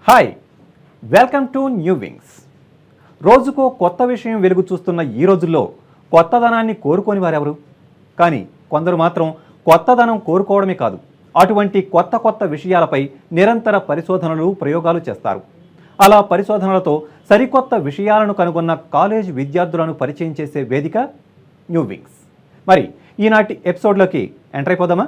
Hi, welcome to new wings. రోజుకో కొత్త విషయం వెలుగు చూస్తున్న ఈ రోజుల్లో కొత్తదనాన్ని కోరుకోని వారెవరు? కానీ కొందరు మాత్రం కొత్తదనం కోరుకోవడమే కాదు, అటువంటి కొత్త కొత్త విషయాలపై నిరంతర పరిశోధనలు, ప్రయోగాలు చేస్తారు. అలా పరిశోధనలతో సరికొత్త విషయాలను కనుగొన్న కాలేజ్ విద్యార్థులను పరిచయం చేసే వేదిక న్యూ వింగ్స్. మరి ఈనాటి ఎపిసోడ్లోకి ఎంటర్ అయిపోదామా?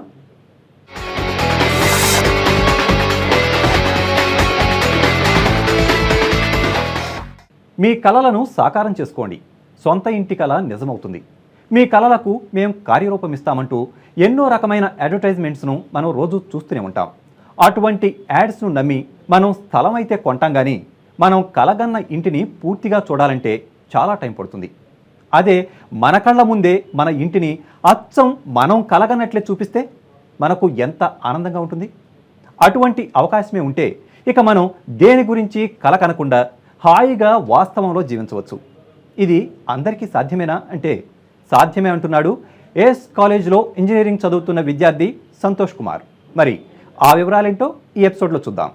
మీ కలలను సాకారం చేసుకోండి, సొంత ఇంటి కల నిజమవుతుంది. మీ కలలకు మేము కార్యరూపం ఇస్తామంటూ ఎన్నో రకమైన అడ్వర్టైజ్మెంట్స్ను మనం రోజు చూస్తూనే ఉంటాం. అటువంటి యాడ్స్ను నమ్మి మనం స్థలం అయితే కొంటాం, కానీ మనం కలగన్న ఇంటిని పూర్తిగా చూడాలంటే చాలా టైం పడుతుంది. అదే మన కళ్ళ ముందే మన ఇంటిని అచ్చం మనం కలగన్నట్లే చూపిస్తే మనకు ఎంత ఆనందంగా ఉంటుంది. అటువంటి అవకాశమే ఉంటే ఇక మనం దేని గురించి కల కనకుండా హాయిగా వాస్తవంలో జీవించవచ్చు. ఇది అందరికీ సాధ్యమేనా అంటే సాధ్యమే అంటున్నాడు ఏఎస్ కాలేజ్లో ఇంజనీరింగ్ చదువుతున్న విద్యార్థి సంతోష్ కుమార్. మరి ఆ వివరాలేంటో ఈ ఎపిసోడ్లో చూద్దాం.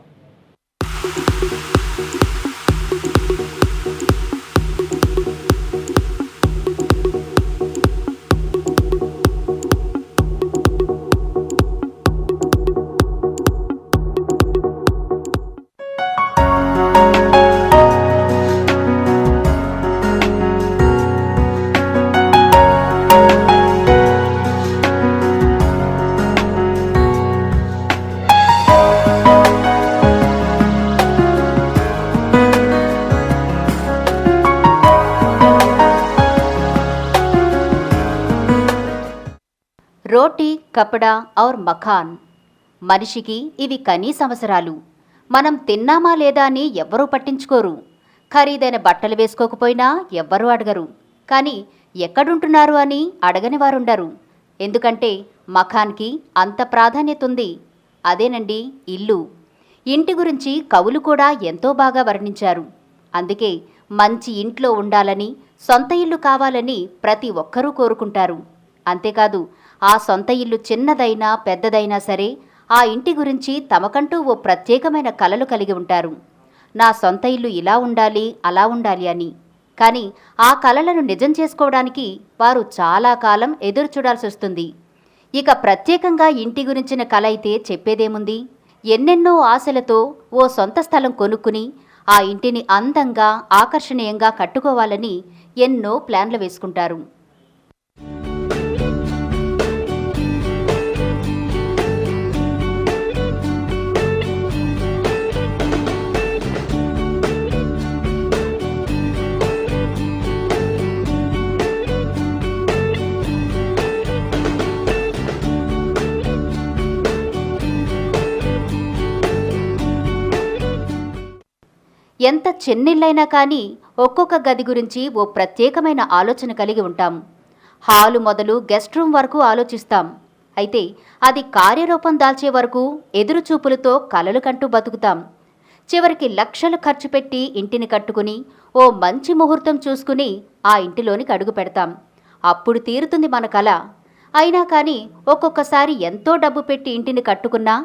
రోటీ, కపడా ఔర్ మఖాన్. మనిషికి ఇవి కనీస అవసరాలు. మనం తిన్నామా లేదా అని ఎవ్వరూ పట్టించుకోరు. ఖరీదైన బట్టలు వేసుకోకపోయినా ఎవ్వరూ అడగరు. కానీ ఎక్కడుంటున్నారు అని అడగని వారుండరు. ఎందుకంటే మఖాన్కి అంత ప్రాధాన్యత ఉంది. అదేనండి ఇల్లు. ఇంటి గురించి కవులు కూడా ఎంతో బాగా వర్ణించారు. అందుకే మంచి ఇంట్లో ఉండాలని, సొంత ఇల్లు కావాలని ప్రతి ఒక్కరూ కోరుకుంటారు. అంతేకాదు, ఆ సొంత ఇల్లు చిన్నదైనా పెద్దదైనా సరే ఆ ఇంటి గురించి తమకంటూ ఓ ప్రత్యేకమైన కలలు కలిగి ఉంటారు. నా సొంత ఇల్లు ఇలా ఉండాలి, అలా ఉండాలి అని. కానీ ఆ కలలను నిజం చేసుకోవడానికి వారు చాలా కాలం ఎదురు చూడాల్సి వస్తుంది. ఇక ప్రత్యేకంగా ఇంటి గురించిన కల అయితే చెప్పేదేముంది? ఎన్నెన్నో ఆశలతో ఓ సొంత స్థలం కొనుక్కుని ఆ ఇంటిని అందంగా, ఆకర్షణీయంగా కట్టుకోవాలని ఎన్నో ప్లాన్లు వేసుకుంటారు. ఎంత చిన్నిళ్ళైనా కానీ ఒక్కొక్క గది గురించి ఓ ప్రత్యేకమైన ఆలోచన కలిగి ఉంటాం. హాలు మొదలు గెస్ట్ రూమ్ వరకు ఆలోచిస్తాం. అయితే అది కార్యరూపం దాల్చే వరకు ఎదురుచూపులతో కలలు కంటూ బతుకుతాం. చివరికి లక్షలు ఖర్చు పెట్టి ఇంటిని కట్టుకుని ఓ మంచి ముహూర్తం చూసుకుని ఆ ఇంటిలోనికి అడుగు పెడతాం. అప్పుడు తీరుతుంది మన కల. అయినా కానీ ఒక్కొక్కసారి ఎంతో డబ్బు పెట్టి ఇంటిని కట్టుకున్నా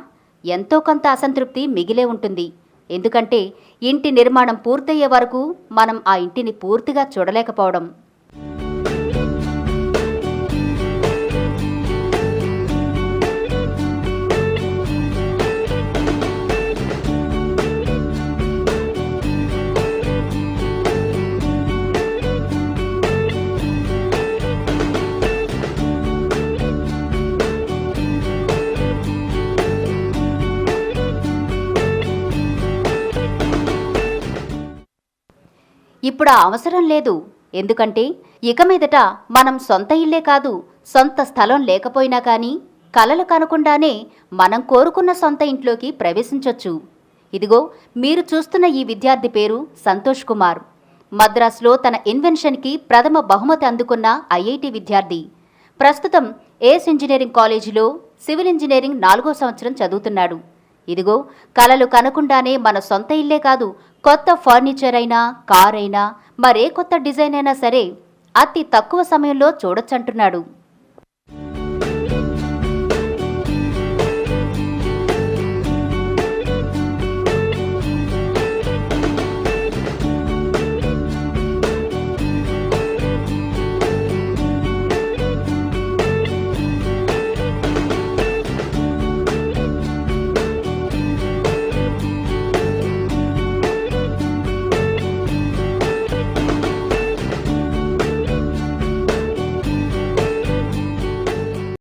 ఎంతో కొంత అసంతృప్తి మిగిలే ఉంటుంది. ఎందుకంటే ఇంటి నిర్మాణం పూర్తయ్యే వరకు మనం ఆ ఇంటిని పూర్తిగా చూడలేకపోవడం. ఇప్పుడు ఆ అవసరం లేదు. ఎందుకంటే ఇక మీదట మనం సొంత ఇల్లే కాదు, సొంత స్థలం లేకపోయినా కానీ కలలు కనకుండానే మనం కోరుకున్న సొంత ఇంట్లోకి ప్రవేశించొచ్చు. ఇదిగో మీరు చూస్తున్న ఈ విద్యార్థి పేరు సంతోష్ కుమార్. మద్రాసులో తన ఇన్వెన్షన్కి ప్రథమ బహుమతి అందుకున్న ఐఐటి విద్యార్థి. ప్రస్తుతం ఏఎస్ ఇంజనీరింగ్ కాలేజీలో సివిల్ ఇంజనీరింగ్ 4వ సంవత్సరం చదువుతున్నాడు. ఇదిగో కలలు కనకుండానే మన సొంత ఇల్లే కాదు, కొత్త ఫర్నిచర్ అయినా, కార్ అయినా, మరే కొత్త డిజైన్ అయినా సరే అతి తక్కువ సమయంలో చూడొచ్చంటున్నాడు.